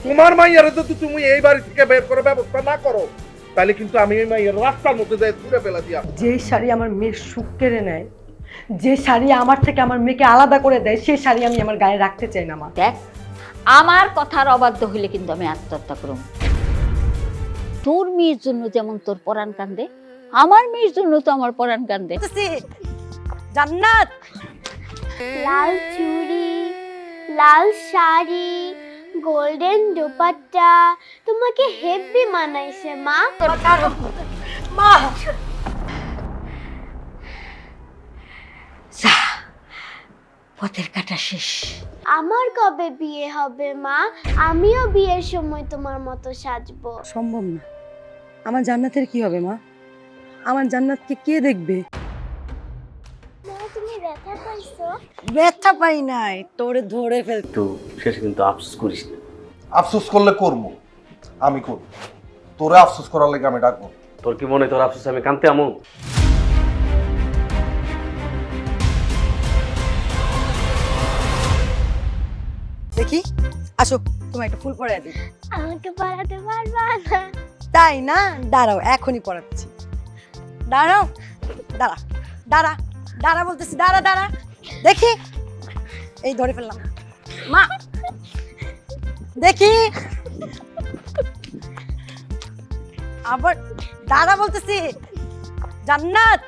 তোমার মাইয়ারে যদি তুমি এই বাড়ি থেকে বের করে ব্যবস্থা না করো তাহলে কিন্তু আমি এই মাইয়ের রাস্তার মধ্যে যাই ঘুরে ফেলা দিয়া। যে শাড়ি আমার মেয়ের সুখ কেড়ে নেয়, যে শাড়ি আমার থেকে আমার মেয়েকে আলাদা করে দেয়, সেই শাড়ি আমি আমার গায়ে রাখতে চাই না মা। দেখ, আমার কথার অবাধ্য হইলে কিন্তু আমি আত্মহত্যা করব। তোর মেয়ের জন্য যেমন তোর পরাণ কান্দে, আমার মেয়ের জন্য তো আমার পরাণ কান্দে। জান্নাত, লাল চুড়ি, লাল শাড়ি, গোল্ডেন দুপাট্টা তোমাকে হেভি মানাইছে মা। মা যা, পথের কাটা শেষ। আমার কবে বিয়ে হবে মা? আমিও বিয়ের সময় তোমার মতো সাজবো। সম্ভব না। আমার জান্নাতের কি হবে মা? আমার জান্নাতকে কে দেখবে? মা তুমি ব্যথা পাইছো? ব্যথা পাই নাই, তোরে ধরে ফেল। তো শেষে কিন্তু আফসোস করিস না। আফসোস করলে করবো, আমি করবো। তোরে আফসোস করার লেগে আমি ডাকবো। তোর কি মনে হয় তোর আফসোস আমি কানতে আমো? দেখি, আসো, তোমার একটা ফুল পরাই দিই। আমাকে পড়াতে পারবা না? তাই না? দাঁড়াও, এখনই পড়াচ্ছি। দাঁড়াও, দাঁড়া, দাঁড়া, দাঁড়া বলতেছি, দাঁড়া, দাঁড়া। দেখি, এই ধরে ফেললাম। মা, দেখি, আবার দাঁড়া বলতেছি। জান্নাত,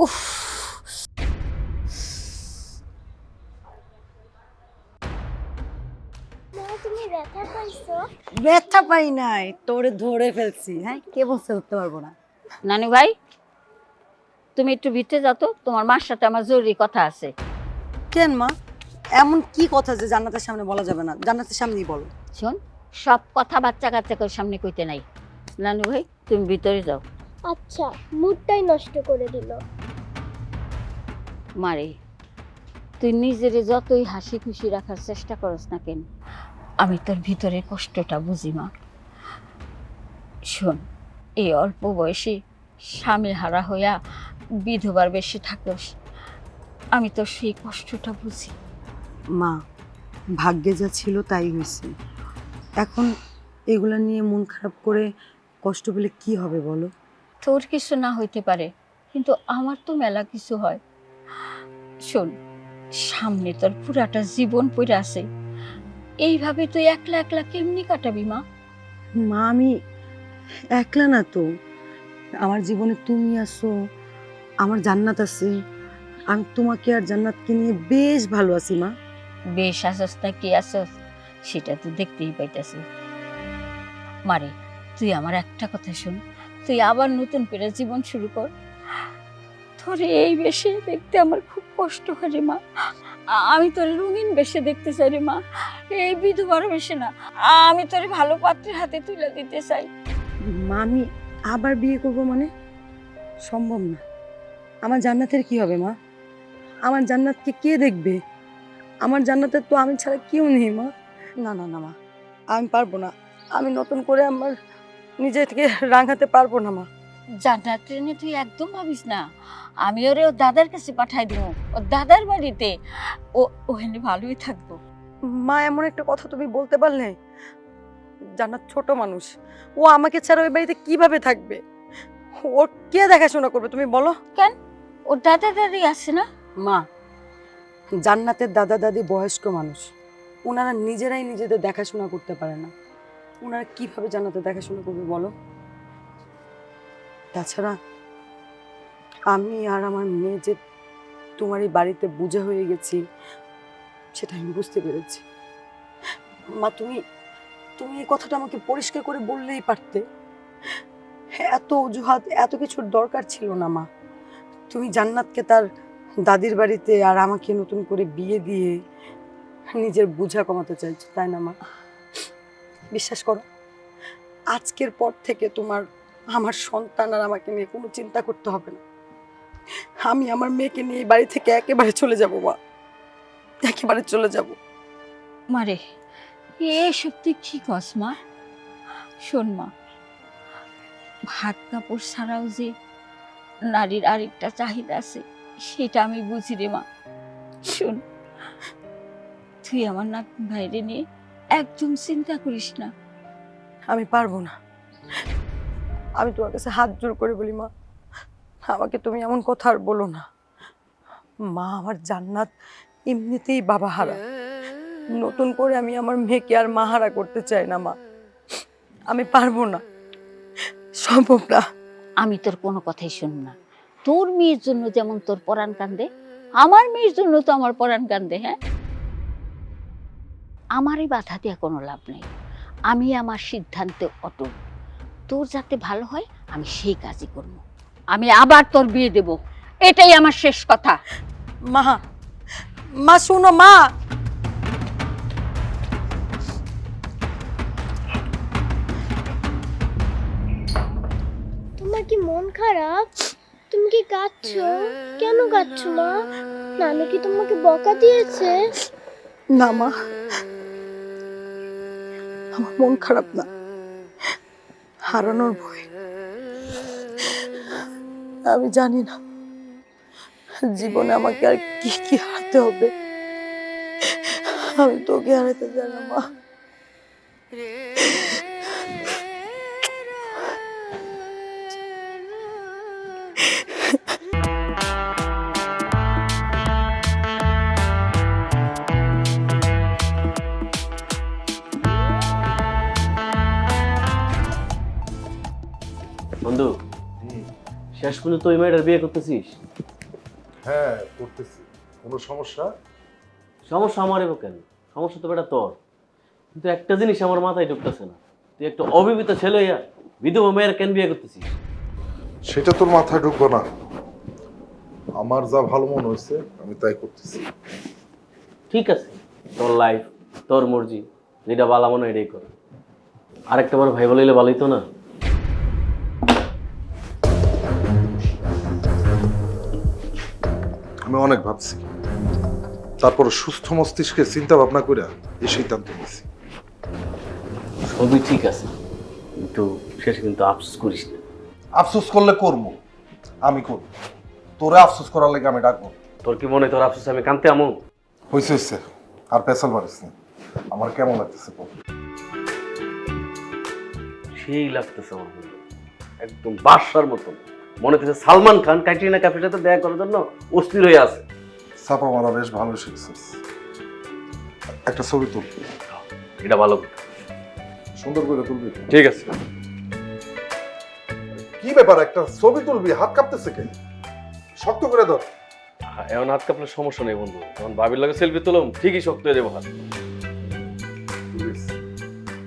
উফ, মা তুমি ব্যথা পাইছো? ব্যথা পাই নাই, তোরে ধরে ফেলছি। হ্যাঁ, কে বলছে উঠতে পারবো না? নানু ভাই, তুমি একটু ভিতরে যাও তো, তোমার মার সাথে আমার জরুরি কথা আছে। কেন মা? এমন কি কথা যে জান্নাতের সামনে বলা যাবে না? জান্নাতের সামনেই বলো। শোন, সব কথা বাচ্চা কাচ্চাকে সামনে কইতে নাই। নানু ভাই, তুমি ভিতরে যাও। আচ্ছা, মুডটাই নষ্ট করে দিল। মারে, তুই নিজেরে যতই হাসি খুশি রাখার চেষ্টা করস না কেন, আমি তোর ভিতরে কষ্টটা বুঝি মা। শোন, এই অল্প বয়সে স্বামী হারা হইয়া বিধবার বেশি থাকস, আমি তোর সেই কষ্টটা বুঝি। মা, ভাগ্যে যা ছিল তাই হয়েছে। এখন এগুলা নিয়ে মন খারাপ করে কষ্ট পেলে কি হবে বলো? তোর কিছু না হইতে পারে, কিন্তু আমার তো মেলা কিছু হয়। শোন, সামনে তোর পুরাটা জীবন পড়ে আছে, এইভাবে তুই একলা একলা কেমনি কাটাবি মা? মা, আমি একলা না তো। আমার জীবনে তুমি আছো, আমার জান্নাত আছে। আমি তোমাকে আর জান্নাতকে নিয়ে বেশ ভালো আছি মা। বেশ আসস না কি আসস সেটা তো দেখতেই পাইতাছি। মারে, তুই আমার একটা কথা শুন, তুই আবার নতুন করে জীবন শুরু কর। তোর এই বেশে দেখতে আমার খুব কষ্ট হয় রে মা। আমি তোর রঙিন বেশে দেখতে চাই রে মা, এই বিধবার বেশে না। আমি তোর ভালো পাত্রের হাতে তুলে দিতে চাই। মা, আমি আবার বিয়ে করব মানে? সম্ভব না। আমার জান্নাতের কি হবে মা? আমার জান্নাতকে কে দেখবে? আমার জান্নাতের তো আমি ছাড়া কেউ নেই মা। না না না মা, আমি পারবো না। আমি নতুন করে আমার নিজে থেকে রাঙাতে পারবো না মা। জান্নাত ট্রেনে তুই একদম ভাবিস না, আমি ওরে ওর দাদার কাছে পাঠাই দিব, ওর দাদার বাড়িতে। ও ওখানে ভালোই থাকবো। মা, এমন একটা কথা তুমি বলতে পারলে? জান্নাত ছোট মানুষ, ও আমাকে ছাড়া ওই বাড়িতে কিভাবে থাকবে? ওর কে দেখাশোনা করবে তুমি বলো? কেন, ওর দাদা দাদি আছে না? মা, জান্নাতের দাদা দাদি বয়স্ক মানুষ, ওনারা নিজেরাই নিজেদের দেখাশোনা করতে পারে না। ওনারা কিভাবে জান্নাতের দেখাশোনা করবে বলো? তাছাড়া আমি আর আমার মেয়ে যে তোমার এই বাড়িতে বোঝা হয়ে গেছি সেটা আমি বুঝতে পেরেছি। মা, তুমি তুমি এই কথাটা আমাকে পরিষ্কার করে বললেই পারতে। এত অজুহাত, এত কিছুর দরকার ছিল না মা। তুমি জান্নাতকে তার দাদির বাড়িতে আর আমাকে নতুন করে বিয়ে দিয়ে নিজের বোঝা কমাতে চাইছো, তাই না মা? বিশ্বাস করো, আজকের পর থেকে তোমার আমার সন্তান আর আমাকে নিয়ে কোনো চিন্তা করতে হবে না। আমি আমার মেয়েকে নিয়ে এই বাড়ি থেকে একেবারে চলে যাব মা, একেবারে চলে যাব। মারে, এসব তুই কি কস মা? শোন মা, ভাত কাপড় ছাড়াও যে নারীর আরেকটা চাহিদা আছে সেটা আমি বুঝি রে মা। শোন, তুই আমার নাতনি ভাইরে নিয়ে একদম চিন্তা করিস না। আমি পারবো না। আমি তোমার কাছে হাত জোর করে বলি মা, আমাকে তুমি এমন কথা আর বলো না। মা, আমার জান্নাত এমনিতেই বাবা হারা, নতুন করে আমি আমার মেয়েকে আর মা হারা করতে চাই না মা। আমি পারবো না, সম্ভব না। আমি তোর কোনো কথাই শুন না। তোর মেয়ের জন্য যেমন তোর পরাণ কান্দে, আমার মেয়ের জন্য তো আমার পরাণ কান্দে। হ্যাঁ, আমারই বাধা দিয়ে কোনো লাভ নেই। আমি আমার সিদ্ধান্তে অটল। তোর যাতে ভালো হয় আমি সেই কাজই করব। আমি আবার তোর বিয়ে দেব, এটাই আমার শেষ কথা। মা, মা শোনো মা। তোমার কি মন খারাপ? তুমি কি কাঁদছো? কেন কাঁদছো মা? নানু কি তোমাকে বকা দিয়েছে? না মা, আমার মন খারাপ না, হারানোর ভয়। আমি জানি না জীবনে আমাকে আর কি কি হারাতে হবে। আমি তোকে হারাতে চাই না মা। বন্ধু, শেষ পর্যন্ত ওই মেয়েটার বিয়ে করতেছিস? হ্যাঁ করতেছি। কোনো সমস্যা? সমস্যা আমার এবং কেন? সমস্যা তো বেটা তোর। কিন্তু একটা জিনিস আমার মাথায় ঢুকতেছে না, তুই একটা অবিবাহিত ছেলে হইয়া বিধবা মেয়ের কেন বিয়ে করতেছিস? সেটা তোর মাথায় ঢুকবো না। আমার যা ভালো মনে হয়েছে আমি তাই করতেছি। ঠিক আছে, তোর লাইফ, তোর মর্জি, যেটা ভালো মনে হয় এটাই কর। আরেকটা বার ভাই বলাইলে ভালোই তো না? আমি অনেক ভাবছি, তারপর সুস্থ মস্তিষ্কে চিন্তা ভাবনা করে এই সিদ্ধান্ত নিয়েছি। সবই ঠিক আছে, কিন্তু শেষে কিন্তু আফসোস করিস না। আফসোস করলে করবো, আমি করবো। তোরে আফসোস করার লেগে আমি ডাকবো। তোর কি মনে হয় তোর আফসোস আমি কানতে আমো? হয়েছে হয়েছে, আর পেছাল মারিস না। আমার কেমন লাগতেছে বল? সেই লাগতেছে আমার বন্ধু, একদম বাদশার মতন। মনে হচ্ছে সালমান খান ক্যাটরিনা কাইফের সাথে দেখা করার জন্য অস্থির হয়ে আছে। চাপা মারা বেশ ভালো শিখছিস। একটা ছবি তুল। এটা ভালো, সুন্দর করে তুলবি। ঠিক আছে। কি ব্যাপার, একটা ছবি তুলবি, হাত কাঁপতেছে কেন? শক্ত করে ধর। এমন হাত কাঁপলে সমস্যা নেই বন্ধু, যখন ভাবির লাগে সেলফি তুলম ঠিকই শক্ত হয়ে যাবো হাত।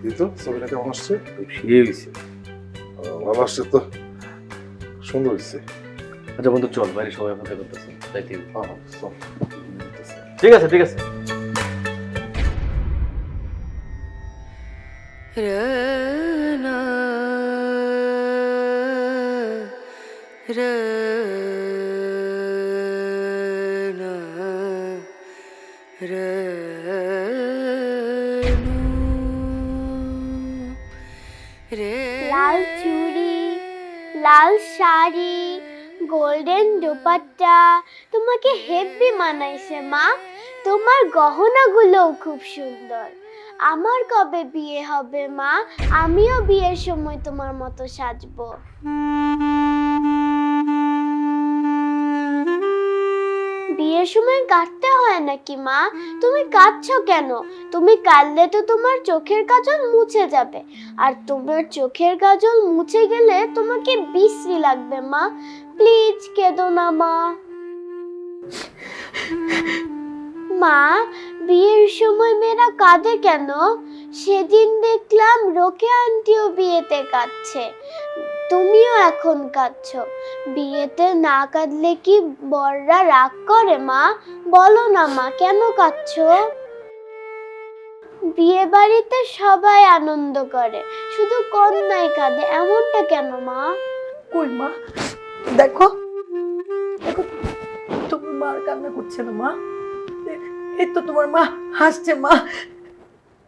এই তো ছবিটা কেমন আসছে? ফিরে গেছে। ভালো আসছে তো, সুন্দর হয়েছে। আচ্ছা বন্ধু চল, বাইরে সবাই অপেক্ষা করতেছে, যাইতে হবে। চল। ঠিক আছে ঠিক আছে। লাল চুড়ি, লাল শাড়ি, গোল্ডেন দোপাট্টা, তোমাকে হেভি মানাইছে মা। তোমার গহনাগুলোও খুব সুন্দর। আমার কবে বিয়ে হবে মা? আমিও বিয়ের সময় তোমার মতো সাজবো। বিয়ের সময় কাঁদতে হয় নাকি মা? তুমি কাঁদছো কেন? তুমি কাঁদলে তো তোমার চোখের কাজল মুছে যাবে, আর তোমার চোখের কাজল মুছে গেলে তোমাকে বিশ্রী লাগবে মা। প্লিজ কেঁদো না মা। মা, বিয়ের সময় মেয়েরা কাঁদে কেন? সেদিন দেখলাম রোকেয়া আন্টিও বিয়েতে কাঁদছে, তুমিও এখন কাঁদছো। বিয়েতে না কাঁদলে কি বররা রাগ করে মা? বলো না মা, কেন কাঁদছো? বিয়ে বাড়িতে সবাই আনন্দ করে, শুধু কন্যাই কাঁদে, এমনটা কেন মা? কই মা, দেখো দেখো, তোমার মা আর কান্না করছে না মা। এই তো তোমার মা হাসছে মা,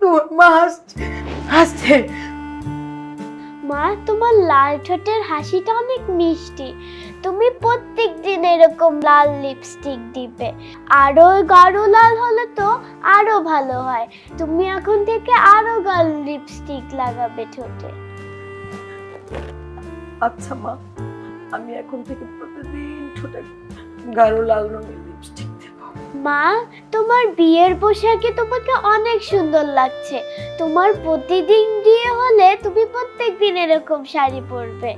তোমার মা হাসছে হাসছে। মা, তোমার লাল ঠোঁটের হাসিটা অনেক মিষ্টি। তুমি প্রত্যেক দিন এরকম লাল লিপস্টিক দিবে। আরো গাঢ় লাল হলে তো আরো ভালো হয়। তুমি এখন থেকে আরো গাঢ় লিপস্টিক লাগাবে ঠোঁটে। আচ্ছা মা, আমি এখন থেকে প্রতিদিন ঠোঁটে গাঢ় লাল রঙের লিপস্টিক দেব। মা, তোমার বিয়ের পোশাকে তোমাকে অনেক সুন্দর লাগছে। তোমার প্রতিদিন বিয়ে হলে তুমি প্রত্যেকদিন এরকম শাড়ি পরবে।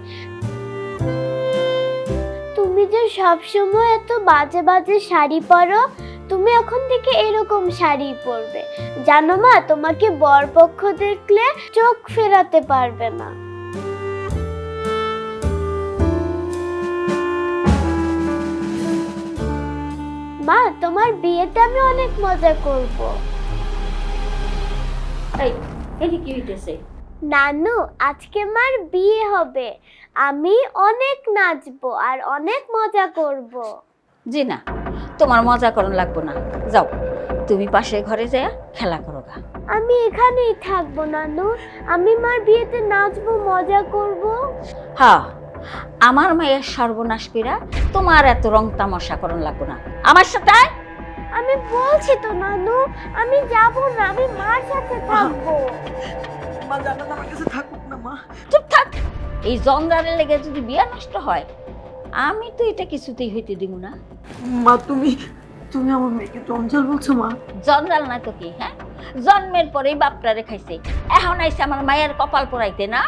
তুমি যে সবসময় এত বাজে বাজে শাড়ি পরো, তুমি এখন থেকে এরকম শাড়ি পরবে। জানো মা, তোমাকে বরপক্ষ দেখলে চোখ ফেরাতে পারবে না। মা, তোমার বিয়েতে আমি অনেক মজা করব। এই এটি কি হইতেছে? নানু, আজকে মার বিয়ে হবে। আমি অনেক নাচবো আর অনেক মজা করব। জি না, তোমার মজা করন লাগবো না। যাও, তুমি পাশের ঘরে যায় খেলা করো গা। আমি এখানেই থাকবো নানু। আমি মার বিয়েতে নাচবো, মজা করব। হ্যাঁ, আমার মায়ের সর্বনাশ কইরা তোমার এত রং তামাশা করন লাগবো না। আমার সাথে আয়। আমি বলছি তো নানু, আমি যাব না, আমি মার সাথে থাকবো। মা, জান্নাত আমার কাছে থাকুক না মা। চুপ থাক। এই জঞ্জালের লেগে যদি বিয়ে নষ্ট হয়, আমি তো এটা কিছুতেই হইতে দিব না। মা, তুমি আমার মেয়েকে জঞ্জাল বলছো মা? জঞ্জাল না তো কি, হ্যাঁ? জন্মের পরেই বাপটারে খাইছে, এখন আইছে আমার মায়ের কপাল পোড়াইতে না।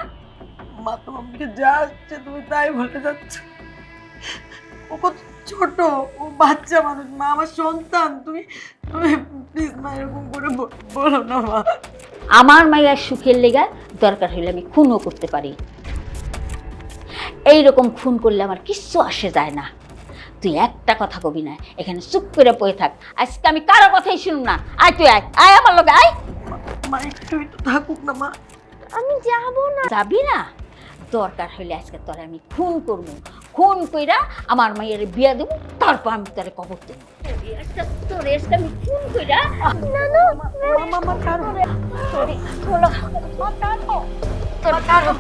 মা, তোমার মেয়েকে যা আসছে তুমি তাই বলে যাচ্ছ। ও কত ছোট, ও বাচ্চা মানুষ মা, আমার সন্তান। তুমি প্লিজ মা, এরকম করে বলো না মা। আমার মায়ের সুখের লেগা দরকার হইলে আমি খুনও করতে পারি। এইরকম খুন করলে আমার কিচ্ছু আসে যায় না। তুই একটা কথা কবি না, এখানে চুপ করে পড়ে থাক। আজকে আমি কারো কথাই শুনুম না। আয় তুই, আয় আয় আমার লগে আয়। মা, একটু থাকুক না মা। আমি যাব না। যাবি না? দরকার হইলে আজকে তোরে আমি খুন করব। খুন কইরা আমার মায়ের বিয়া দেব, তারপর আমি তোরে কবর দেব। তোরে আজকে আমি খুন কইরা নানু, মা, ছাড়ো।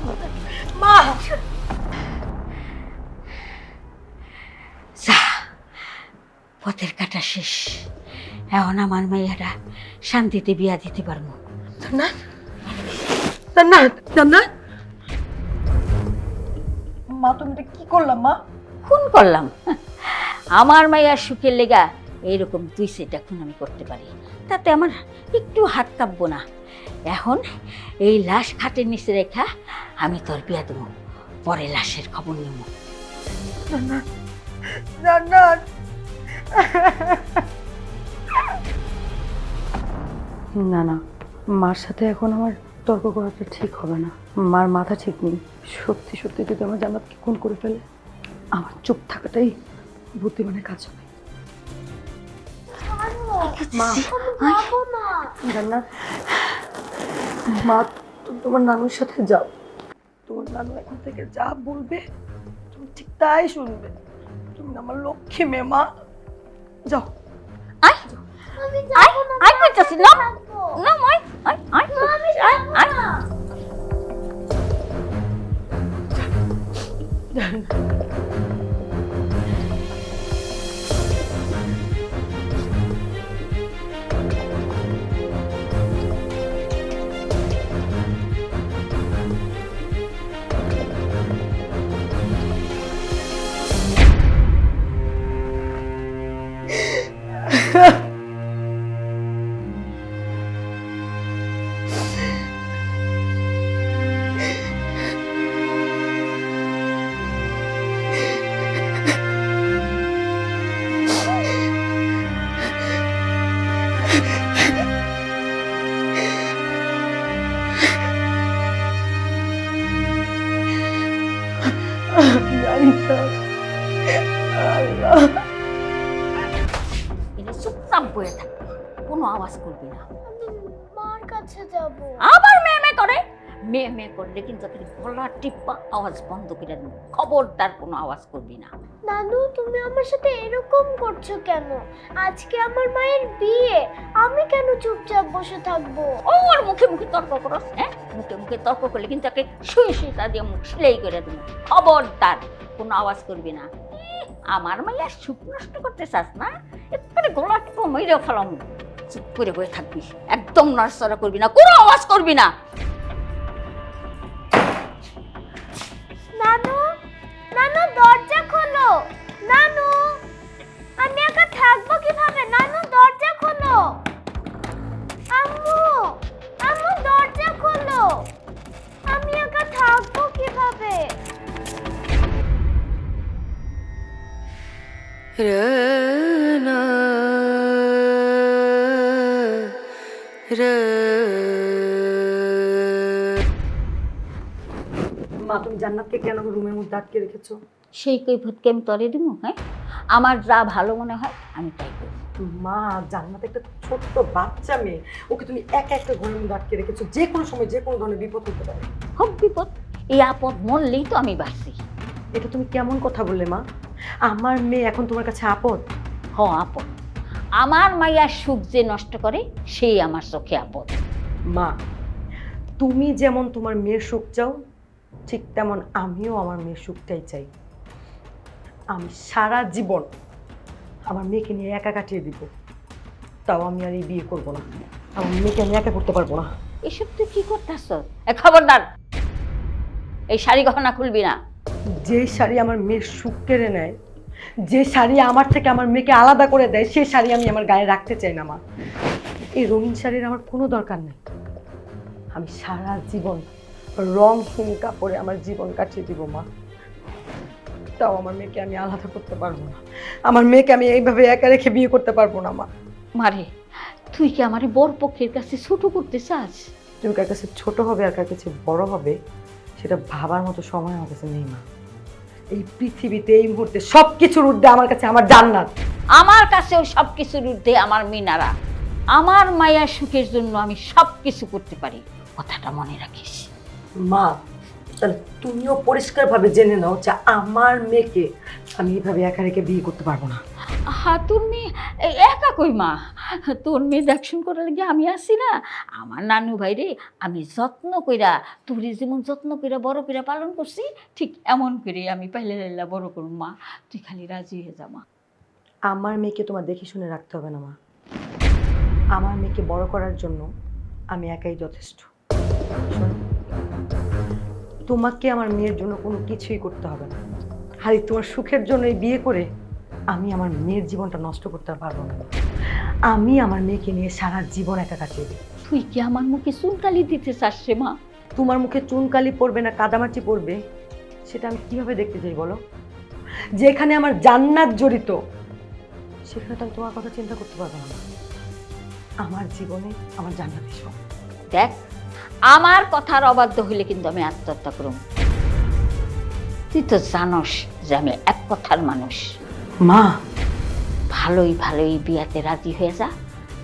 মা যা, পথের কাটা শেষ। এখন আমার মাইয়ারা শান্তিতে বিয়া দিতে পারবো। জান্নাত, মা, তুমি এটা কি করলাম মা? খুন করলাম? আমার মাইয়ার সুখের লেগা এইরকম 2-3টা খুন আমি করতে পারি, তাতে আমার একটু হাত কাঁপবো না। এখন এই লাশ খাটের নিচে রেখা আমি তোর বিয়া দেবো, পরে লাশের খবর নেব। জান্নাত, না না, মার সাথে এখন আমার তর্ক করাটা ঠিক হবে না। মার মাথা ঠিক নেই। সত্যি সত্যি যদি আমার জান্নাতকে খুন করে ফেলে, আমার চুপ থাকাটাই বুদ্ধিমানের কাজ হবে। মা, জান্নাত, মা, তুমি তোমার নানুর সাথে যাও। তোমার নানু এখন থেকে যা বলবে তুমি ঠিক তাই শুনবে। তুমি আমার লক্ষ্মী মেয়ে মা, যাও। আয় আমি আয় যাব না। আয় কইতাছি না না মই আয় আয় আয় আয়। আওয়াজ করবি না। আমি মার কাছে যাব। আবার মেয়ে করে মেয়ে করলে কিন্তু তোকে গলা টিপ্পা আওয়াজ বন্ধ করে দেবো। খবরদার কোনো আওয়াজ করবি না। নানু তুমি আমার সাথে এরকম করছো কেন? আজকে আমার মায়ের বিয়ে, আমি কেন চুপচাপ বসে থাকবো? ওর মুখে মুখে তর্ক করস, হ্যাঁ? মুখে মুখে তর্ক করলে কিন্তু তাকে শুয়ে শুয়ে তা দিয়ে মুখ সেলাই করে দেবো। খবরদার কোনো আওয়াজ করবি না। আমার মাইয়া সুখ নষ্ট করতে চাস না? একবারে গলা টিপা মেরে ফেলাম। চুপ করে বসে থাকবি, একদম নড়াচড়া করবি না, কোনো আওয়াজ করবি না। নানু, নানু দরজা খোলো। নানু, আমি একা থাকবো কিভাবে? নানু দরজা খোলো। আম্মু, আম্মু দরজা খোলো। আমি একা থাকবো কিভাবে? মা তুমি জান্নাতকে কেন রুমের মধ্যে আটকে রেখেছো? সেই কৈফতকে আমি তরে দিব? হ্যাঁ, আমার যা ভালো মনে হয় আমি তাই করি। মা জান্নাত একটা ছোট্ট বাচ্চা মেয়ে, ওকে তুমি একা একটা ঘরের মধ্যে আটকে রেখেছো। যে কোনো সময় যে কোনো ধরনের বিপদ হতে পারে। হোক বিপদ, এই আপদ মরলেই তো আমি বাঁচি। এটা তুমি কেমন কথা বললে মা? আমার মেয়ে এখন তোমার কাছে আপদ? হ আপদ। আমার মাইয়ার সুখ যে নষ্ট করে সেই আমার চোখে আপদ। মা তুমি যেমন তোমার মেয়ের সুখ চাও, ঠিক তেমন আমিও আমার মেয়ের সুখটাই চাই। আমি সারা জীবন আমার মেয়েকে নিয়ে একা কাটিয়ে দিব, তাও আমি আর এই বিয়ে করবো না। আমার মেয়েকে আমি একা করতে পারবো না। এসব তুই কি করতেছ? খবরদার এই শাড়ি গহনা খুলবি না। যে শাড়ি আমার মেয়ের সুখ কেড়ে নেয়, যে শাড়ি আমার থেকে আমার মেয়েকে আলাদা করে দেয়, সেই শাড়ি আমি আমার গায়ে রাখতে চাই না মা। এই রঙিন শাড়ির আমার কোনো দরকার নেই। আমি সারা জীবন রংহীন কাপড়ে আমার জীবন কাটিয়ে দিব মা, তাও আমার মেয়েকে আমি আলাদা করতে পারবো না। আমার মেয়েকে আমি এইভাবে একা রেখে বিয়ে করতে পারবো না মা। মারে তুই কি আমার বর পক্ষের কাছে ছোট করতে চাস? তুমি কার কাছে ছোট হবে আর কার কাছে বড় হবে সেটা ভাবার মতো সময় আমার কাছে নেই মা। এই পৃথিবীতে এই মুহূর্তে সব কিছুর ঊর্ধ্বে আমার কাছে আমার জান্নাত। আমার কাছেও সব কিছুর ঊর্ধ্বে আমার মিনারা। আমার মায়ের সুখের জন্য আমি সব কিছু করতে পারি, কথাটা মনে রাখিস। মা তাহলে তুমিও পরিষ্কারভাবে জেনে নাও যে আমার মেয়েকে আমি এইভাবে একা রেখে বিয়ে করতে পারবো না। হ্যাঁ তোর মেয়ে একা কই মা? তোর মেয়ে দেখশন করার লাগে আমি আসি না? আমার নানু ভাই রে আমি যত্ন কইরা, তোর যেমন যত্ন কইরা বড় কইরা পালন করছি, ঠিক এমন করে আমি পাইলে লাইলা বড় করুম মা। তুই খালি রাজি হয়ে যা মা। আমার মেয়েকে তোমার দেখে শুনে রাখতে হবে না মা। আমার মেয়েকে বড় করার জন্য আমি একাই যথেষ্ট। শোনো, তোমাকে আমার মেয়ের জন্য কোনো কিছুই করতে হবে না। আর এই তোমার সুখের জন্য এই বিয়ে করে আমি আমার মেয়ের জীবনটা নষ্ট করতে পারবো না। আমি আমার মেয়েকে নিয়ে সারা জীবন একা কাটিয়ে দিই। তুই কি আমার মুখে চুনকালি দিতে চাস রে মা? তোমার মুখে চুনকালি পড়বে না কাদামাটি পড়বে সেটা আমি কিভাবে দেখতে চাই বলো? যেখানে আমার জান্নাত জড়িত সেখানে তো আমি তোমার কথা চিন্তা করতে পারবো না। আমার জীবনে আমার জান্নাত সব। দেখ আমার কথার অবাধ্য হইলে কিন্তু আমি আত্মহত্যা করব। তুই তো জানোস যে আমি এক কথার মানুষ। মা ভালোই ভালোই বিয়াতে রাজি হয়ে যা,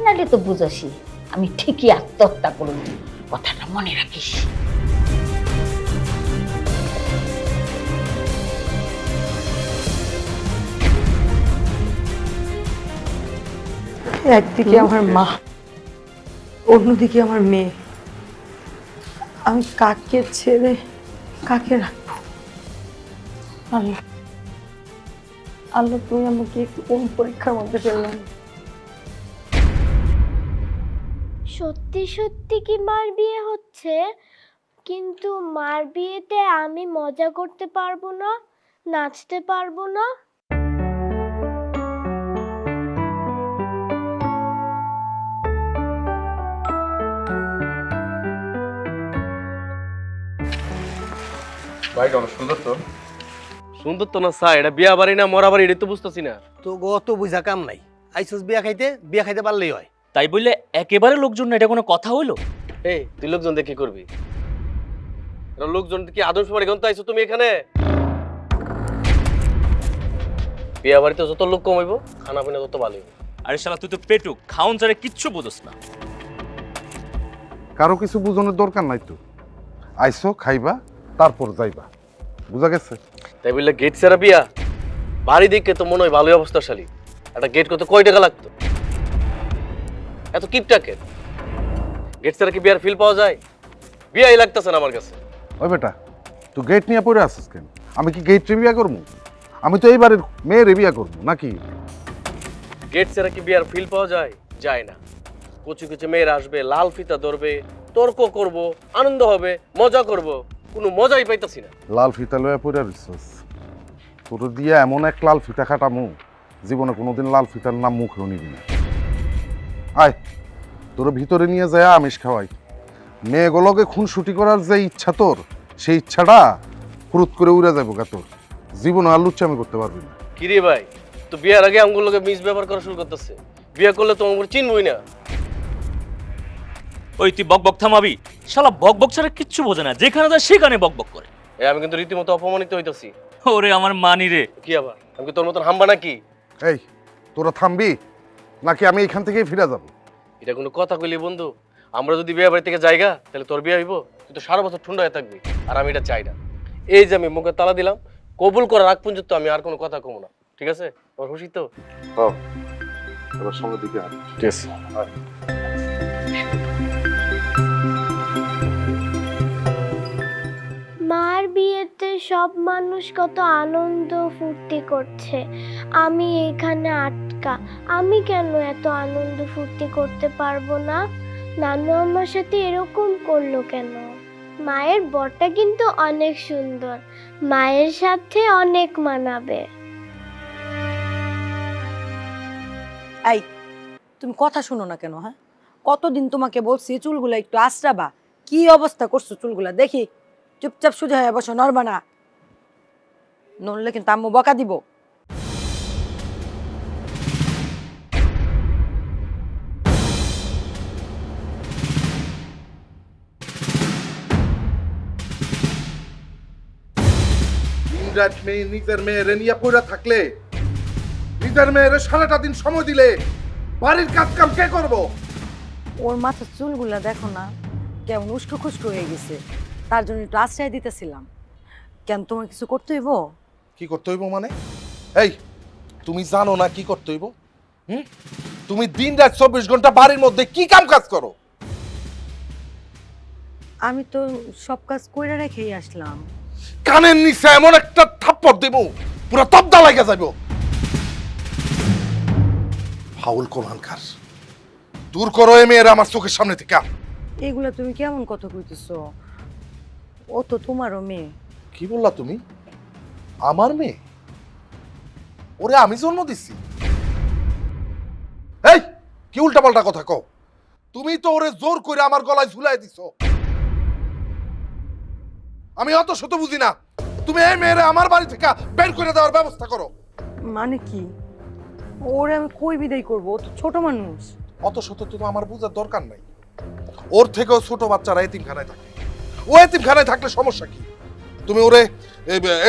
নাহলে তো বুঝাসি আমি ঠিকই আত্মহত্যা করব, কথাটা মনে রাখিস। একদিকে আমার মা, অন্যদিকে আমার মেয়ে। আমি কাকে ছেড়ে কাকে রাখবো? আল্লাহ আল্লাহ তুমি আমাকে কোন পরীক্ষার মধ্যে ফেললাম? সত্যি সত্যি কি মার বিয়ে হচ্ছে? কিন্তু মার বিয়েতে আমি মজা করতে পারবো না, নাচতে পারবো না। বাড়িটা অনেক সুন্দর তো। সুন্দর তো না স্যার, এটা বিয়া বাড়ি না মরা বাড়ি এটা তো বুঝতেছি না। তো গত বুঝা কাম নাই। আইসস বিয়া খাইতে পারলেই হয়। তাই বললে একেবারে লোকজন না, এটা কোনো কথা হইলো? এই তুই লোকজন দিয়ে কি করবি? লোকজন কি আদর্শ বাড়ি গন্ত আইছো তুমি এখানে? বিয়া বাড়িতে যত লোক কমাইবো খানা পিনা তত ভালো হইব। আরে শালা তুই তো পেটুক, খাওন ছাড়া কিচ্ছু বোঝস না। কারো কিছু বুঝনের দরকার নাই তো, আইসো খাইবা তারপর যাইবা, বুঝা গেছে? তাই বললে গেট ছাড়া বিয়া? বাড়ি দিকে তো মনে হয় ভালোই অবস্থাশালী। একটা গেট করতে কয় টাকা লাগতো? এত কিপটাকে গেট ছাড়া কি বিয়ার ফিল পাওয়া যায়? বিয়াই লাগতেছে না আমার কাছে। ওই বেটা, তুই গেট নিয়ে পড়ে আসিস কেন? আমি কি গেট বিয়া করবো? আমি তো এইবারের মেয়ের বিয়া করবো নাকি? গেট ছাড়া কি বিয়ার ফিল পাওয়া যায়? যায় না। কচু কচু মেয়েরা আসবে, লাল ফিতা ধরবে, তর্ক করব, আনন্দ হবে, মজা করব, কোনো মজাই পাইতাছি না। লাল ফিতা লয়ে পড়ে রইছস, তোর দিয়া এমন এক লাল ফিতা খাটামু জীবনে কোনোদিন লাল ফিতার নাম মুখেও নিবি না। আয় তোর ভিতরে নিয়ে যায় আমিষ খাওয়াই। মেয়েগুলোকে খুনসুটি করার যে ইচ্ছা তোর, সেই ইচ্ছাটা ফুরুত করে উড়ে যাবো গা তোর, জীবনে আর লুচ্চামি করতে পারবি না। কিরে ভাই, তো বিয়ার আগে আমগুলোকে মিস ব্যবহার করা শুরু করতেছে। বিয়া করলে তো আমার চিনবই না। ওই তুই বক বক থামাবি? শালা বক বক ছাড়া কিচ্ছু বোঝে না, যেখানে যায় সেখানে বক বক করে। আমি কিন্তু রীতিমতো অপমানিত হইতাছি। ওরে আমার মানি রে। কি আবার আমি কি তোর মতন হাম্বা নাকি? এই তোরা থামবি নাকি আমি এখান থেকেই ফিরে যাব? এটা কোনো কথা কইলি বন্ধু? আমরা যদি বিয়ে বাড়ি থেকে যাইগা তাহলে তোর বিয়ে হইব, তুই তো সারা বছর ঠুন্ডা হয়ে থাকবি, আর আমি এটা চাই না। এই যে আমি মুখে তালা দিলাম, কবুল করার আগ পর্যন্ত আমি আর কোনো কথা কমু না, ঠিক আছে? আমার খুশি তো? এবার সঙ্গে দিকে ঠিক আছে। মার বিয়েতে সব মানুষ কত আনন্দ ফুর্তি করছে, আমি এখানে আটকা। আমি কেন এত আনন্দ ফুর্তি করতে পারবো না? নানু আমার সাথে এরকম করলো কেন? মায়ের বরটা কিন্তু অনেক সুন্দর, মায়ের সাথে অনেক মানাবে। এই তুমি কথা শোনো না কেন? হ্যাঁ, কতদিন তোমাকে বলছি চুলগুলা একটু আশ্রাবা, কি অবস্থা করছো চুলগুলা দেখি। চুপচাপ সোজা হয়ে বসো, নড়বা না, নড়লে কিন্তু আম্মু বকা দিব। দিনরাত মেয়ে নিজের মেয়েরে নিয়ে পড়ে থাকলে, নিজের মেয়েরে সারাটা দিন সময় দিলে বাড়ির কাজ কাম কে করবো? ওর মাথার চুলগুলা দেখো না কেমন উস্কো খুস্কো হয়ে গেছে, তার জন্য একটু আশ্রয় দিতেছিলাম। কেন তোমার কিছু করতে হইব? কি করতে হইব মানে? এই তুমি জানো না কি করতে হইব? তুমি দিন রাত 24 ঘন্টা বাড়ির মধ্যে কি কাম কাজ করো? আমি তো সব কাজ কইরা রেখেই আসলাম। কানের নিচে এমন একটা থাপ্পড় দেব পুরো তবদা লাগা যাইব। ফাউল কোরআনকার, দূর করো এই মেয়েরা আমার চোখের সামনে থেকে। এগুলা তুমি কেমন কথা কইতেছো? ও তো তোমারও মেয়ে। কি বললা তুমি? আমার মেয়ে? ওরে আমি জন্ম দিছি? এই কি উল্টাপাল্টা কথা কও? তুমি তো ওরে জোর করে আমার গলায় ঝুলাই দিছো। আমি অত শত বুঝি না। তুমি এই মেয়েরে আমার বাড়ি থেকে বের করে দেওয়ার ব্যবস্থা করো। মানে কি? ওরে আমি কই বিদায় করবো? ও তো ছোট মানুষ। অত শত তো আমার বুঝার দরকার নাই। ওর থেকেও ছোট বাচ্চারা এতিমখানায় থাকে। ও এতিমখানায় থাকলে সমস্যা কি? তুমি ওরে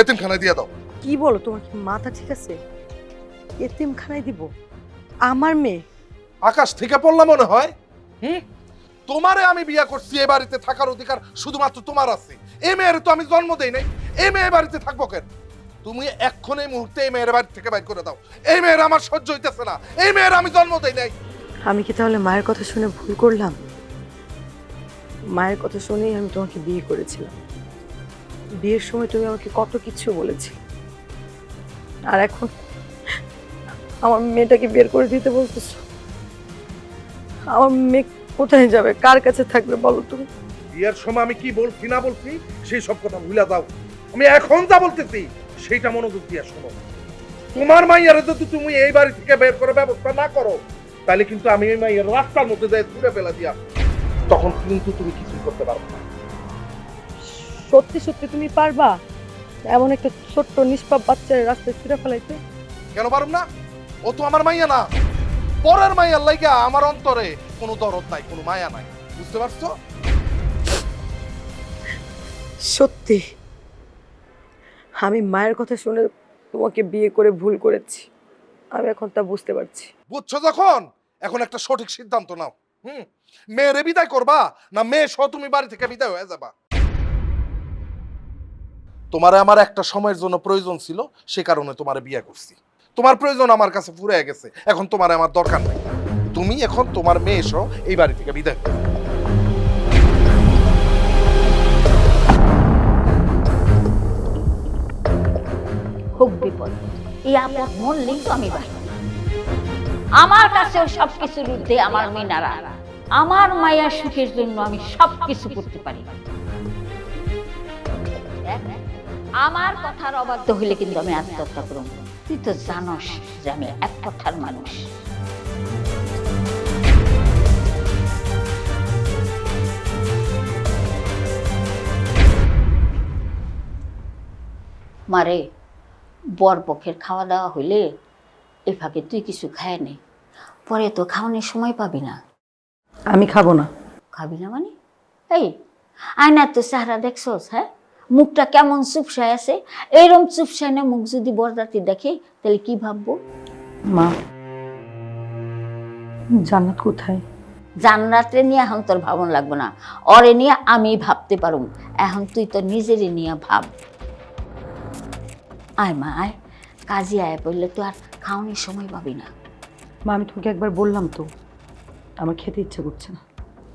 এতিমখানায় দিয়ে দাও। কি বলো? তোমার কি মাথা ঠিক আছে? এতিমখানায় দিব আমার মেয়ে? আকাশ থেকে পড়লা মনে হয়? তোমারে আমি বিয়ে করছি, এই বাড়িতে থাকার অধিকার শুধুমাত্র তোমার আছে। এই মেয়ের তো আমি জন্ম দেই নাই, এই মেয়ে বাড়িতে থাকবো কেন? তুমি এখন এই মুহূর্তে এই মেয়ের বাড়ি থেকে বাইর করে দাও। এই মেয়ের আমার সহ্য হইতেছে না, এই মেয়ের আমি জন্ম দেই নাই। আমি কি তাহলে মায়ের কথা শুনে ভুল করলাম? মায়ের কথা শুনেই আমি তোমাকে বিয়ে করেছিলাম। বিয়ের সময় তুমি আমাকে কত কিছু বলেছি, আর এখন আমার মেয়েটাকে বের করে দিতে বলতেছো। আমার মেয়ে কোথায় যাবে, কার কাছে থাকবে বলো তুমি? বিয়ের সময় আমি কি বলছি না বলছি সেই সব কথা ভুলে যাও। আমি এখন যা বলতেছি সেইটা মনোযোগ দিয়ে শোনো। তোমার মাইয়ারে যদি তুমি এই বাড়ি থেকে বের করে ব্যবস্থা না করো, তাহলে কিন্তু আমি এই মাইয়ার রাস্তার মধ্যে যাই ছুড়ে ফেলা দিয়া, তখন কিন্তু তুমি কিছুই করতে পারবে না। সত্যি সত্যি তুমি পারবা এমন একটা ছোট্ট নিষ্পাপ বাচ্চার রাস্তায় ছুড়ে ফেলাইতে? কেন পারুম না? ও তো আমার মাইয়া না। পরের মাইয়ার লাইগা আমার অন্তরে কোনো দরদ নাই, কোনো মায়া নাই, বুঝতে পারছো? সত্যি আমি মায়ের কথা শুনে তোমাকে বিয়ে করে ভুল করেছি। আমি এখন তা বুঝতে পারছি। বুঝছো যখন, এখন একটা সঠিক সিদ্ধান্ত নাও। মেয়েরে বিদায় করবা না মেয়ে সহ তুমি বাড়ি থেকে বিদায় হয়ে যাবা? তোমারে আমার একটা সময়ের জন্য প্রয়োজন ছিল, সে কারণে তোমারে বিয়ে করছি। তোমার প্রয়োজন আমার কাছে ফুরিয়ে গেছে, এখন তোমারে আমার দরকার নাই। তুমি এখন তোমার মেয়ে সহ এই বাড়ি থেকে বিদায় হও। খুব বিপদ, এই আপনার মরলেই তো আমি বাঁচব। আমার কাছেও সবকিছুর ঊর্ধ্বে আমার মিনারা। আমার মায়ের সুখের জন্য আমি সবকিছু করতে পারি। দেখ, আমার কথার অবাধ্য হইলে কিন্তু আমি আত্মহত্যা করব। তুই তো জানস যে আমি এক কথার মানুষ। মারে, বর পক্ষের খাওয়া দাওয়া হইলে এই ফাঁকে তুই কিছু খায় নে, পরে তো খাওয়ানোর সময় পাবি না। আমি খাবো না। খাবি না মানে? এই আয়নার তো চেহারা দেখছস? হ্যাঁ, মুখটা কেমন চুপসায় আছে। এইরকম চুপসায় না মুখ যদি বরযাত্রী দেখে তাহলে কি ভাববো? মা, জান্নাত কোথায়? জান্নাতে নিয়ে এখন তোর ভাবন লাগবে না, ওরে নিয়ে আমি ভাবতে পারুম। এখন তুই তো নিজেরই নিয়ে ভাব। আয় মা আয়, কাজে আয় পড়লে তো আর খাওয়ানোর সময় পাবি না। মা, আমি তোমাকে একবার বললাম তো আমার খেতে ইচ্ছে করছে না।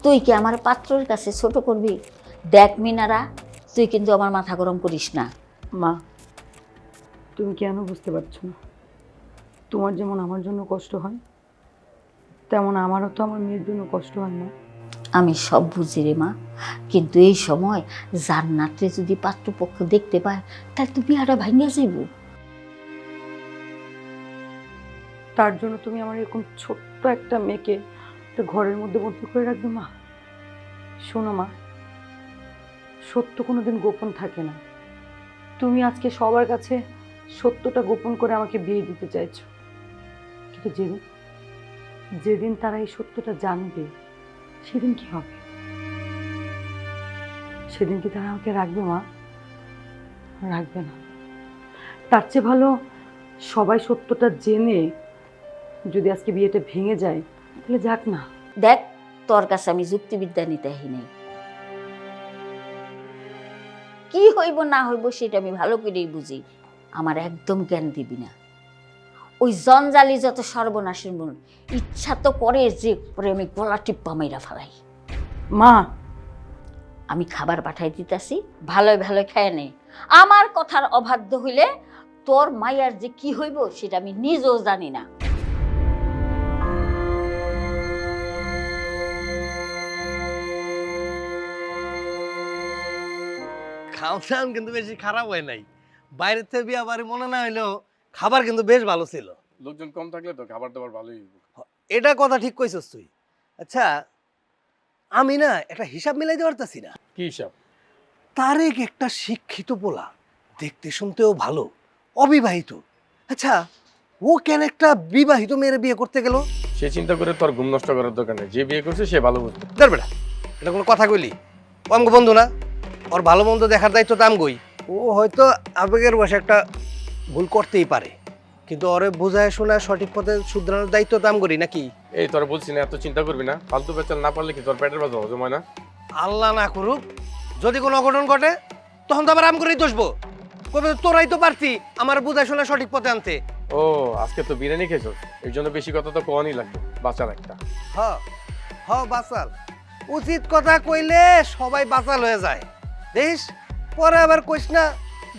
তুই কি আমার পাত্রের কাছে ছোট করবি? দেখ মিনারা, তুই কিন্তু আমার মাথা গরম করিস না। মা, তুমি কেন বুঝতে পারছো না? তোমার যেমন আমার জন্য কষ্ট হয়, তেমন আমারও তো আমার মেয়ের জন্য কষ্ট হয় না। আমি সব বুঝি রে মা, কিন্তু এই সময় জান্নাতে যদি পাত্রপক্ষ দেখতে পায় তাহলে তো বিয়াটা ভাঙিয়া যাইব। তার জন্য তুমি আমার এরকম ছোট্ট একটা মেয়েকে একটা ঘরের মধ্যে বন্দি করে রাখবে? মা শোনো মা, সত্য কোনোদিন গোপন থাকে না। তুমি আজকে সবার কাছে সত্যটা গোপন করে আমাকে বিয়ে দিতে চাইছো, কিন্তু যেদিন তারা এই সত্যটা জানবে সেদিন কি হবে? সেদিন কি তারা আমাকে রাখবে মা? রাখবে না। তার চেয়ে ভালো সবাই সত্যটা জেনে যদি আজকে বিয়েটা ভেঙে যায় তাহলে যাক না। দেখ, তোর কাছে আমি যুক্তিবিদ্যা নিতে আহি নাই। কি হইব না হইব সেটা আমি ভালো করেই বুঝি। আমার একদম জ্ঞান দিবি না। ওই জঞ্জালি যত সর্বনাশের মন, ইচ্ছা তো করে যে পরে আমি গলা টিপ্পা মাইরা ফেলাই। মা, আমি খাবার পাঠাই দিতেছি, ভালোই ভালোই খায় নে। আমার কথার অবাধ্য হইলে তোর মাইয়ার যে কি হইব সেটা আমি নিজেও জানি না। খাওয়ান কিন্তু বেশি খারাপ হয় নাই। বাইরের থেকে বিয়া বাড়ি মনে না হইলেও খাবার কিন্তু বেশ ভালো ছিল। লোকজন কম থাকলে তো খাবার দাবার ভালোই হইব। এটা কথা ঠিক কইছস তুই। আচ্ছা, আমি না একটা হিসাব মিলাইতে পারতাছি না। কি হিসাব? তারেক একটা শিক্ষিত পোলা, দেখতে শুনতেও ভালো, অবিবাহিত। আচ্ছা, ও কেন একটা বিবাহিত মেয়ের বিয়ে করতে গেল? সে চিন্তা করে তোর ঘুম নষ্ট করার দরকার নেই। যে বিয়ে করছে সে ভালো বুঝবে। ধর বেটা, এটা কোনো কথা কইলি? ও আমগো বন্ধু না? ওর ভালো মন্দ দেখার দায়িত্ব তো আমগোই। ও হয়তো আবেগের বসে একটা ভুল করতেই পারে, কিন্তু ওরে বোঝায় শোনায় সঠিক পথে শুধরানোর দায়িত্ব তো আমগোরই নাকি? এই তোর বলছি না, এত চিন্তা করবি না। ফালতু বেচাল না পারলে কি তোর পেটের বাজার হজম হয় না? আল্লাহ না করুক, যদি কোনো অঘটন ঘটে তখন তো আবার আমগোরই দোষবো। কবে তোরাই তো পারতি আমার বোঝায় শোনায় সঠিক পথে আনতে। ও, আজকে তো বিরিয়ানি খেয়েছ, এর জন্য বেশি কথা তো কোয়ানি লাগবে। বাঁচার একটা হ বাচাল, উচিত কথা কইলে সবাই বাচাল হয়ে যায়। দেখিস পরে আবার কইস না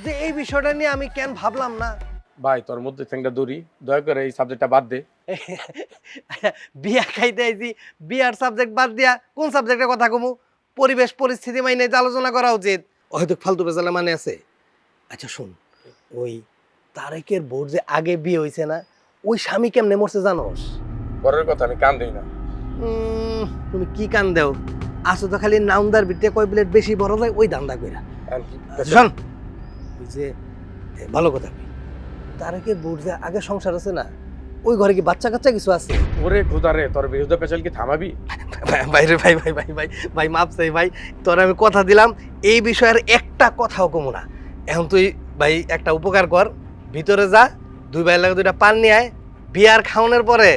যে এই বিষয়টা নিয়ে আমি কেন ভাবলাম না। ভাই, তোর মধ্যে একটা দড়ি, দয়া করে এই সাবজেক্টটা বাদ দে। বিয়া খাইতে আইছি, বিয়ার সাবজেক্ট বাদ দিয়া কোন সাবজেক্টের কথা কমু? পরিবেশ পরিস্থিতি মাইনে আলোচনা করা উচিত। হয়তো ফালতু বেজালে মানে আছে। আচ্ছা শোন, ওই তারেকের বোর যে আগে বিয়ে হয়েছে না, ওই স্বামী কেমনে মরছে জানোস? পরের কথা আমি কান দেই না। তুমি কি কান দেও? আসো তো খালি নাউন্দার ভিতরে কয় প্লেট বেশি বড় যায় ওই দান্দা কইরা। শোন, ওই যে ভালো কথা কই, তারেকের বোর যে আগে সংসার আছে না, ওই ঘরে কি বাচ্চা কাচ্চা কিছু আছে? ওরে খোদা রে, তোর বিরুদ্ধে পেছাল কি থামাবি? ভাই রে ভাই মাপ চাই ভাই, তোর আমি কথা দিলাম এই বিষয়ের একটা কথাও কমু না। এখন তুই ভাই একটা উপকার কর, ভিতরে যা, দুই ভাই লাগে দুইটা পান নিয়ে আয়। বিয়ার খাওয়ানোর পরে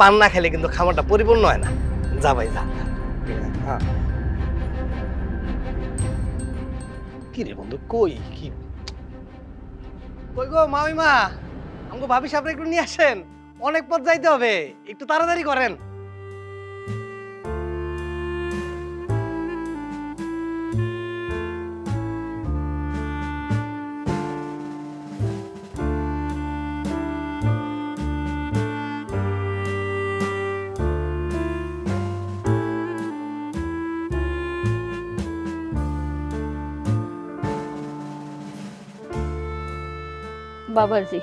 পান না খেলে কিন্তু খামারটা পরিপূর্ণ হয় না। যা ভাই যা। হ্যাঁ কি রে বন্ধু, কই কি কই গো মামিমা, আমাকে ভাবি সাহেব একটু নিয়ে আসেন, অনেক পথ যাইতে হবে, একটু তাড়াতাড়ি করেন। বাবাজি,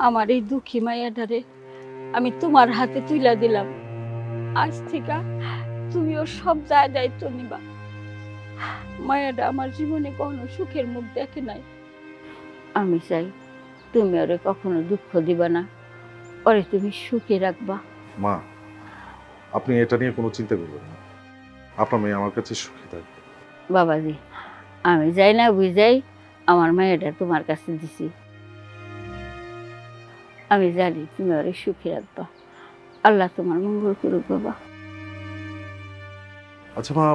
আমার এই দুঃখী মায়াটারে আমি তোমার হাতে তুইলা দিলাম। আজ থেকে তুমি ওর সব দায়িত্ব নিবা। মায়াটা আমার জীবনে কখনো সুখের মুখ দেখে নাই। আমি চাই তুমি ওরে কখনো দুঃখ দিবা না, ওরে তুমি সুখে রাখবা। মা, আপনি এটা নিয়ে কোনো চিন্তা করবেন না, আপনার মেয়ে আমার কাছে সুখী থাকবে। বাবাজি, আমি যাই না বুঝাই আমার মায়াটা তোমার কাছে দিছি। আমি জানি তুমি ওরে সুখে রাখবা। আল্লাহ তোমার মঙ্গল করুক বাবা। আচ্ছা মা,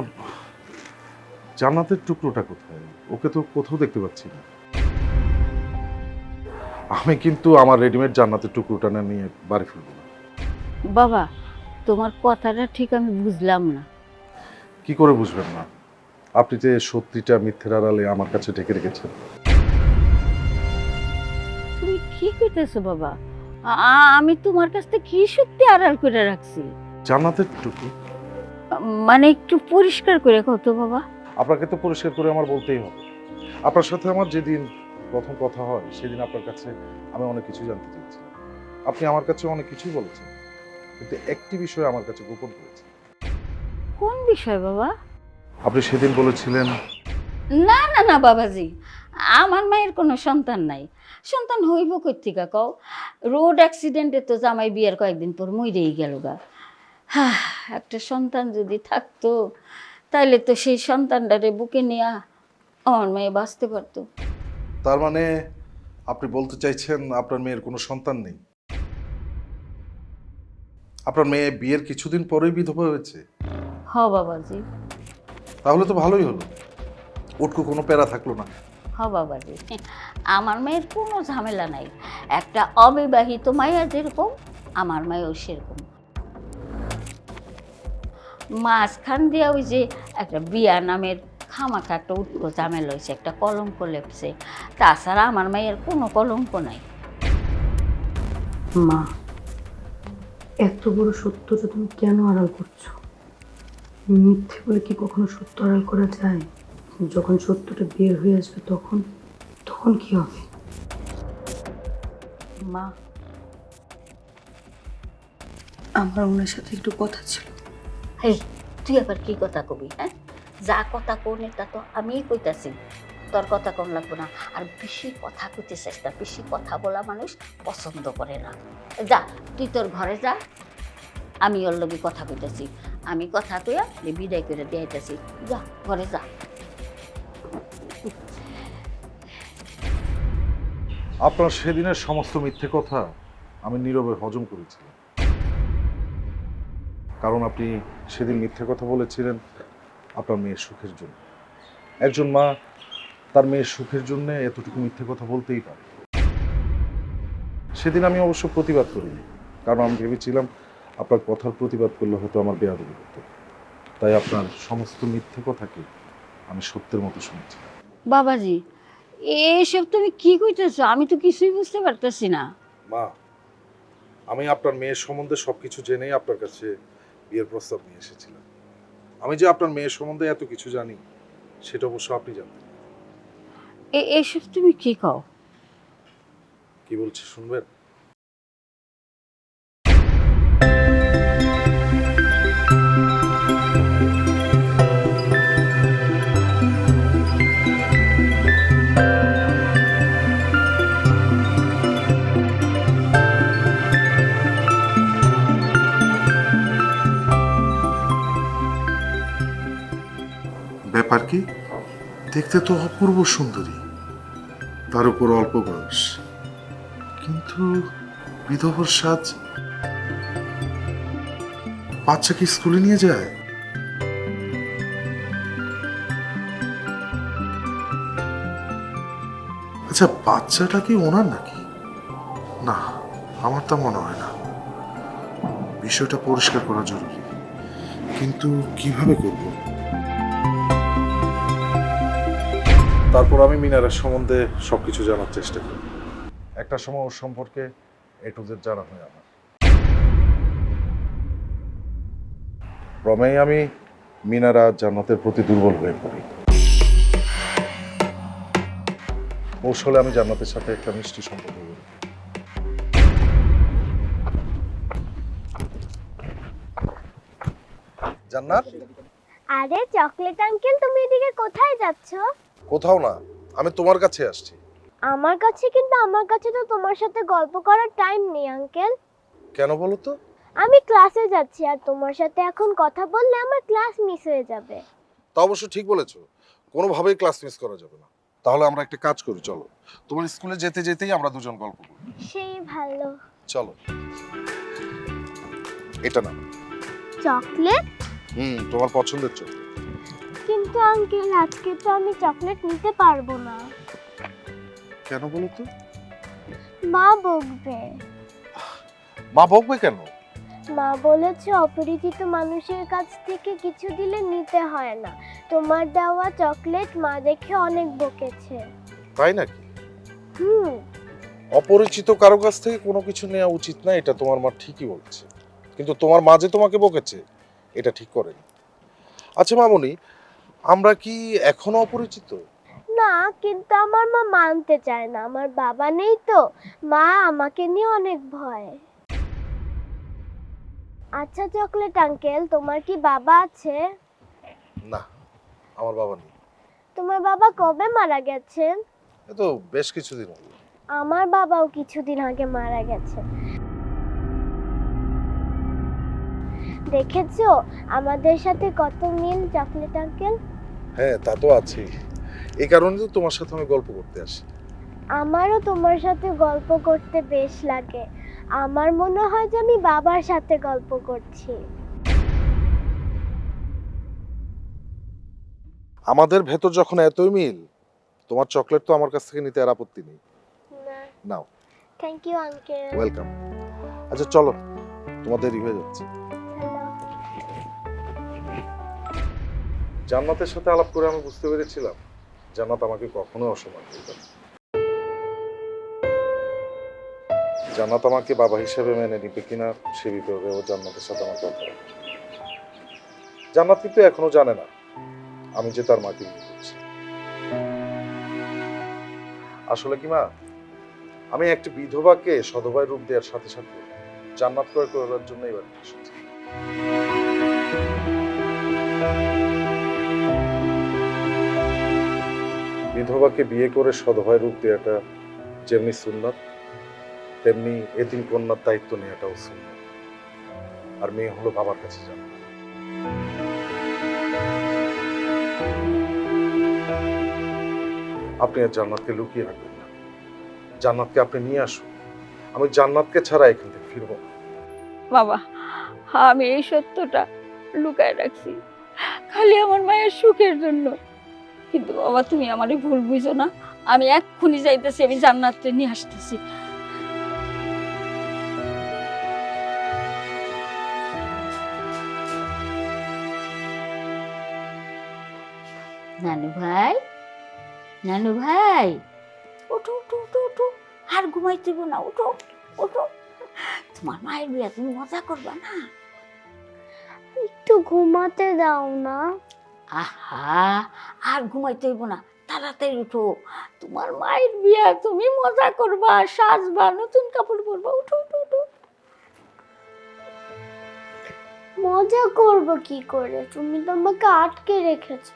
জান্নাতের টুকরোটা কোথায়? ওকে তো কোথাও দেখতে পাচ্ছি না। আমি কিন্তু আমার রেডিমেড জান্নাতের টুকরোটা না নিয়ে বাড়ি ফিরবো না। বাবা, তোমার কথাটা ঠিক আমি বুঝলাম না। কি করে বুঝবেন না? আপনি যে সত্যিটা মিথ্যের আড়ালে আমার কাছে ঢেকে রেখেছেন। তুমি কি কইতেছো বাবা? আমি তোমার কাছ থেকে কি সত্যি আড়াল করে রাখছি? জান্নাতের টুকরো মানে একটু পরিষ্কার করে কত বাবা। আপনাকে তো পরিষ্কার করে আমার বলতেই হবে। আপনার সাথে আমার যেদিন প্রথম কথা হয় সেদিন আপনার কাছে আমি অনেক কিছু জানতে চেয়েছিলাম। আপনি আমার কাছে অনেক কিছুই বলেছেন, কিন্তু একটি বিষয় আমার কাছে গোপন করেছেন। কোন বিষয় বাবা? আপনি সেদিন বলেছিলেন না না না বাবাজি, আমার মায়ের কোনো সন্তান নাই। সন্তান হইব কই থেকে কও? রোড অ্যাক্সিডেন্টে তো জামাই বিয়ের কয়েকদিন পর মইরেই গেল গা। একটা সন্তান যদি থাকতো তাইলে তো সেই সন্তানটারে বুকে নিয়ে আমার মেয়ে বাঁচতে পারতো। তার মানে আপনি বলতে চাইছেন আপনার মেয়ের কোনো সন্তান নেই? আপনার মেয়ে বিয়ের কিছুদিন পরেই বিধবা হয়েছে? হ বাবাজি। তাহলে তো ভালোই হলো, ওটকো কোনো প্যারা থাকলো না। হ বাবাজি, আমার মেয়ের কোনো ঝামেলা নাই। একটা অবিবাহিত মায়া যেরকম, আমার মায়ও সেরকম। মাঝখান দিয়া ওই যে একটা বিয়া নামের খামাখা একটা উৎকো ঝামেলা হয়েছে, একটা কলঙ্ক লেপছে। তাছাড়া আমার মায়ের কোনো কলঙ্ক নাই। মা, এত বড় সত্যটা তুমি কেন আড়াল করছো? মিথ্যে বলে কি কখনো সত্য আড়াল করা যায়? যখন সত্যটা বের হয়ে আসবে তখন তখন কি হবে? মা, আমার ওনার সাথে একটু কথা ছিল। হে, তুই আবার কি কথা কবি? হ্যাঁ, যা কথা কোনে তা তো আমিই কইতাছি, তোর কথা কম লাগবে না। আর বেশি কথা কইতে চেষ্টা, বেশি কথা বলা মানুষ পছন্দ করে না। যা, তুই তোর ঘরে যা, আমি ওর লগে কথা কইতাছি। আমি কথা কইয়া বিদায় করে দিয়েছি। যা, ঘরে যা। আপনার সেদিনের সমস্ত মিথ্যে কথা আমি নীরবে হজম করেছিলাম, কারণ আপনি সেদিন মিথ্যে কথা বলেছিলেন আপনার মেয়ের সুখের জন্য। একজন মা তার মেয়ের সুখের জন্য এতটুকু মিথ্যে কথা বলতেই পারে। সেদিন আমি অবশ্য প্রতিবাদ করিনি, কারণ আমি ভেবেছিলাম আপনার কথার প্রতিবাদ করলে হয়তো আমার বেয়াদবি হতো। তাই আপনার সমস্ত মিথ্যে কথাকে আমি সত্যের মতো শুনেছি। বাবাজি, এসব তুমি কি কইতেছো? আমি তো কিছুই বুঝতে পারতেছি না। মা, আমি আপনার মেয়ের সম্বন্ধে সবকিছু জেনেই আপনার কাছে বিয়ের প্রস্তাব নিয়ে এসেছিলাম। আমি যে আপনার মেয়ের সম্বন্ধে এত কিছু জানি সেটা অবশ্য আপনি জানতেন। এসব তুমি কি কও? কি বলছি শুনবেন? ব্যাপার কি, দেখতে তো অপূর্ব সুন্দরী, তার উপর অল্প বয়স, কিন্তু বিধবার সাজ বাচ্চাকে স্কুলে নিয়ে যায়? আচ্ছা, বাচ্চাটা কি ওনার নাকি? না, আমার তা মনে হয় না। বিষয়টা পরিষ্কার করা জরুরি, কিন্তু কিভাবে করব? তারপর আমি মিনারের সম্বন্ধে সবকিছু জানার চেষ্টা করি। একটা সময় ওর সম্পর্কে এ টু জেড জানা হয় আমার। ক্রমেই আমি মিনারা জান্নাতের প্রতি দুর্বল হয়ে পড়ি। কৌশলে আমি জান্নাতের সাথে একটা মিষ্টি সম্পর্ক করি। জান্নাত, আরে চকলেট আঙ্কেল, তুমি এদিকে কোথায় যাচ্ছ? কোথাও না, আমি তোমার কাছে আসছি। আমার কাছে তো তোমার সাথে গল্প করার টাইম নেই আঙ্কেল। কেন বলো তো? আমি ক্লাসে যাচ্ছি, আর তোমার সাথে এখন কথা বললে আমার ক্লাস মিস হয়ে যাবে। তা অবশ্য ঠিক বলেছো, কোনোভাবেই ক্লাস মিস করা যাবে না। তাহলে আমরা একটা কাজ করি, চলো তোমার স্কুলে যেতে যেতেই আমরা দুজন গল্প করি। সেই ভালো। চলো, এটা না। চকলেট? তোমার পছন্দের চকলেট। কিন্তু আঙ্কেল, আজকে তো আমি চকলেট নিতে পারবো না। কেন বলো তো? মা বকবে। মা বকবে কেন? মা বলেছে অপরিচিত মানুষের কাছ থেকে কিছু দিলে নিতে হয় না। তোমার দেওয়া চকলেট মা দেখে অনেক বকেছে। তাই নাকি? হুম। অপরিচিত কারো কাছ থেকে কোনো কিছু নেওয়া উচিত না, এটা তোমার মা ঠিকই বলেছে। কিন্তু তোমার মা যে তোমাকে বকেছে, এটা ঠিক করেনি। আচ্ছা মামনি, আমরা কি এখনো অপরিচিত? না, কিন্তু আমার মা মানতে চায় না। আমার বাবা নেই তো, মা আমাকে নিয়ে অনেক ভয়। আচ্ছা চকলেট আঙ্কেল, তোমার কি বাবা আছে? না, আমার বাবা নেই। তোমার বাবা কবে মারা গেছেন? এ তো বেশ কিছুদিন হলো। আমার বাবাও কিছুদিন আগে মারা গেছে। দেখেছো আমাদের সাথে কত মিল চকলেট আঙ্কেল? হ্যাঁ, তা তো আছেই। এই কারণে তো তোমার সাথে আমি গল্প করতে আসি। আমারও তোমার সাথে গল্প করতে বেশ লাগে। আমার মনে হয় যে আমি বাবার সাথে গল্প করছি। আমাদের ভেতর যখন এতই মিল, তোমার চকলেট তো আমার কাছ থেকে নিতে আর আপত্তি নেই। নাও। Thank you uncle. ওয়েলকাম। আচ্ছা চলো, তোমার দেরি হয়ে যাচ্ছে। জান্নাতের সাথে আলাপ করে আমি বুঝতে পেরেছিলাম জান্নাত আমাকে কখনো অসম্মান করবে না। জান্নাত আমাকে বাবা হিসেবে মেনে নিবে কিনা সে ব্যাপারে ও জান্নাতের সাথে আমার কথা হবে। জান্নাত কিন্তু এখনো জানে না আমি যে তার মাকে বিয়ে করছি। আসলে কি মা, আমি একটি বিধবাকে সধবায় রূপ দেওয়ার সাথে সাথে জান্নাত ক্রয় করার জন্য এবার এসেছি। বিধবাকে বিয়ে করে সধবায় রূপ দেওয়াটা যেমনি সুন্নাত, তেমনি এতিম কন্যার দায়িত্ব নেওয়াটাও সুন্নাত। আর মেয়ে হলো বাবার কাছে যাবে। আপনি আর জান্নাতকে লুকিয়ে রাখবেন না, জান্নাতকে আপনি নিয়ে আসুন। আমি জান্নাতকে ছাড়া এখান থেকে ফিরবো না। বাবা, আমি এই সত্যটা লুকায় রাখছি খালি আমার মায়ের সুখের জন্য। কিন্তু বাবা, তুমি আমারে ভুল বুঝো না। আমি এক্ষুনি যাইতেছি, আমি জান্নাতকে নিয়ে আসতেছি। নানু ভাই, নানু ভাই, ওঠো ওঠো ওঠো ওঠো, আর ঘুমাইতে না, ওঠো ওঠো। তোমার মায়ের বিয়ে, তুমি মজা করবা না? একটু ঘুমাতে দাও না। আহা, আর ঘুমাইতে হইব না, তাড়াতাড়ি উঠো। তোমার মায়ের বিয়া, তুমি মজা করবা, সাজবা, নতুন কাপড় পরবা। উঠো উঠো উঠো। মজা করব কি করে? তুমি তো আমাকে আটকে রেখেছো।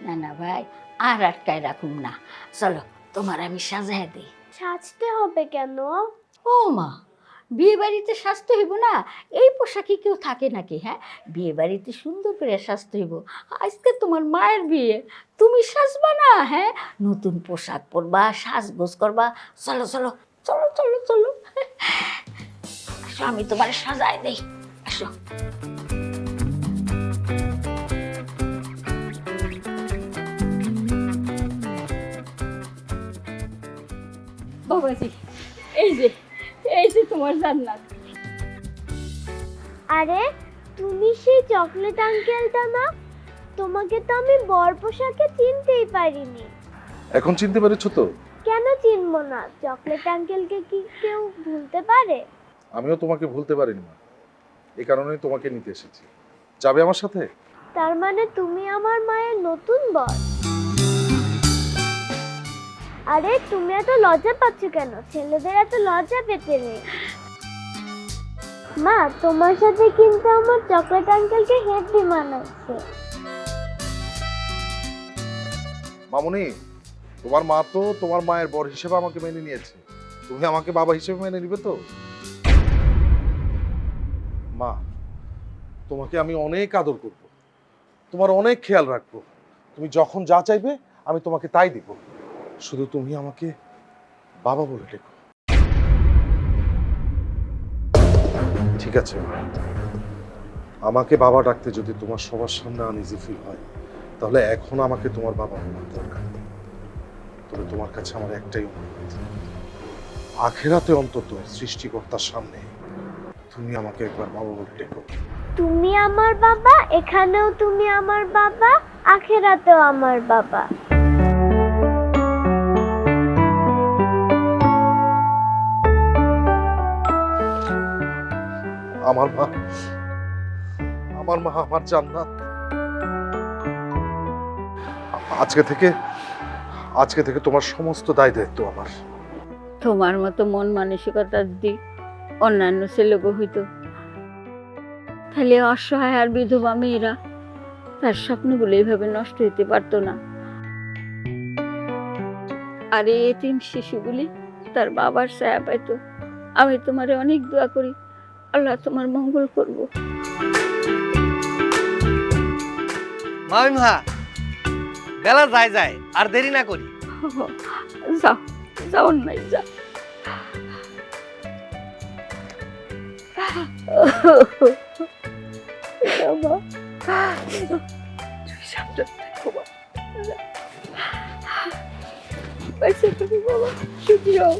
না না ভাই, আর আটকায় রাখুম না। চলো, তোমার আমি সাজায় দিই। সাজতে হবে কেন? ও মা, বিয়ে বাড়িতে সাজতে হইব না? এই পোশাকে কেউ থাকে নাকি? হ্যাঁ, বিয়ে বাড়িতে সুন্দর করে সাজতে হইব। আজকে তোমার মায়ের বিয়ে, তুমি সাজবা না? হ্যাঁ, নতুন পোশাক পরবা, সাজগোজ করবা। চলো চলো চলো চলো চলো আসো, আমি তোমার সাজাই দেই, আসো। বাবাজি, এই যে তোমার জান্নাত। আরে তুমি সেই চকলেট আঙ্কেলটা না? তোমাকে তো আমি বর পোশাকে চিনতেই পারিনি। এখন চিনতে পেরেছো তো? কেন চিনবো না? চকলেট আঙ্কেলকে কি কেউ ভুলতে পারে? আমিও তোমাকে ভুলতে পারিনি মা, এই কারণেই তোমাকে নিতে এসেছি। যাবে আমার সাথে? তার মানে তুমি আমার মায়ের নতুন বর? আরে তুমি এত লজ্জা পাচ্ছ কেন? ছেলেদের এত লজ্জা পেতে নেই। মা, তোমার সাথে কিন্তু আমার চকলেট আঙ্কেলকে হেভি মানাচ্ছে। মামুনি, তোমার মা তো তোমার মায়ের বর হিসেবে আমাকে মেনে নিয়েছে, তুমি আমাকে বাবা হিসেবে মেনে নিবে তো? মা, তোমাকে আমি অনেক আদর করব, তোমার অনেক খেয়াল রাখবো, তুমি যখন যা চাইবে আমি তোমাকে তাই দিব, শুধু তুমি আমাকে বাবা বলে ডেকো। ঠিক আছে মা, আমাকে বাবা ডাকতে যদি তোমার সবার সামনে আনইজি ফিল হয়, তাহলে এখন আমাকে তোমার বাবা বলার দরকার নেই। তবে তোমার কাছে আমার একটাই অনুরোধ, আখেরাতে অন্তত সৃষ্টিকর্তার সামনে তুমি আমাকে একবার বাবা বলে ডেকো। তুমি আমার বাবা, এখানেও তুমি আমার বাবা, আখেরাতেও আমার বাবা। আমার মা, আমার মা আমার জান্নাত। আজকে থেকে তোমার সমস্ত দায় দায়িত্ব আমার। তোমার মতো মন মানসিকতা যদি অন্যান্য ছেলেগো হইতো, তাহলে অসহায় আর বিধবা মেয়েরা তার স্বপ্নগুলো এইভাবে নষ্ট হইতে পারতো না। আর এই এতিম শিশুগুলি তার বাবার ছায়া পাইতো। আমি তোমারে অনেক দোয়া করি, আল্লাহ তোমার মঙ্গল করব। মামিমা, বেলা যায় যায়, আর দেরি না করি। যাও যাও নাই যা। বাবা, তুই সাবধান থেকো বাবা। বাইসে থাকো বাবা, সুখী হও।